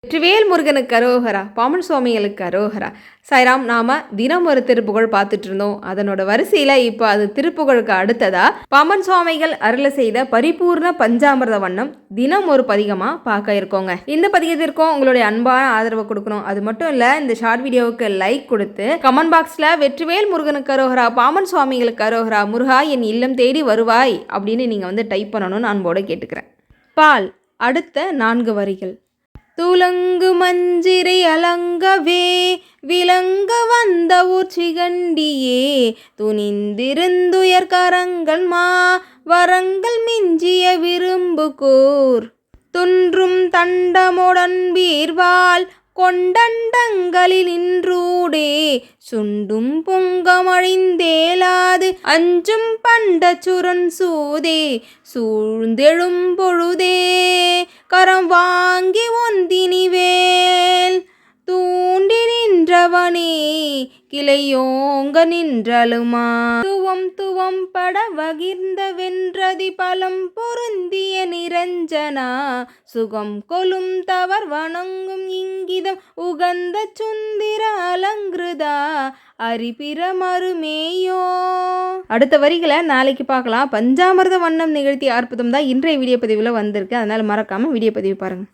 வெற்றிவேல் முருகனுக்கு அரோகரா, பாமன் சுவாமிகளுக்கு அரோகரா. சாய்ராம். நாம் தினம் ஒரு திருப்புகழ் பார்த்துட்டு இருந்தோம். அதனோட வரிசையில் இப்போ அது திருப்புகழுக்கு அடுத்ததா பாமன் சுவாமிகள் அருளை செய்த பரிபூர்ண பஞ்சாமிர்த வண்ணம் தினம் ஒரு பதிகமாக பார்க்க இருக்கோங்க. இந்த பதிகத்திற்கும் உங்களுடைய அன்பான ஆதரவை கொடுக்கணும். அது மட்டும் இல்லை, இந்த ஷார்ட் வீடியோவுக்கு லைக் கொடுத்து கமெண்ட் பாக்ஸில் வெற்றிவேல் முருகனுக்கு அரோகரா, பாமன் சுவாமிகளுக்கு அரோகரா, முருகா என் இல்லம் தேடி வருவாய் அப்படின்னு நீங்கள் டைப் பண்ணணும்னு அன்போடு கேட்டுக்கிறேன். பால் அடுத்த 4 வரிகள். துலங்கு மஞ்சிரை அலங்கவே விலங்க வந்த ஊர்ச்சிகண்டியே, துணிந்திருந்துயர் கரங்கள் மா வரங்கள் மிஞ்சிய விரும்பு கூர், துன்றும் தண்டமுடன் வீர்வாள் கொண்டண்டங்களில் நின்றூடே, சுண்டும் பொங்கமழிந்தேலாது அஞ்சும் பண்ட சுரன் சூதே, சூழ்ந்தெழும் பொழுதே கரம் வாங்கி ஒந்தினிவேல் தூண்டி நின்றவனே, கிளையோங்க நின்றலுமா துவம் துவம் பட வகிர்ந்த வென்றதி பலம் பொருந்திய நிரஞ்சனா, சுகம் கொலும் தவர் வணங்கும் இங்கிதம் உகந்த சுந்திர அலங்கிருதா, அரிபிர மறுமேயோ. அடுத்த வரிகளை நாளைக்கு பார்க்கலாம். பஞ்சாமிர்த வண்ணம் நிகழ்த்திய அற்புதம் தான் இன்றைய வீடியோ பதிவில் வந்திருக்கு. அதனால் மறக்காமல் வீடியோ பதிவு பாருங்கள்.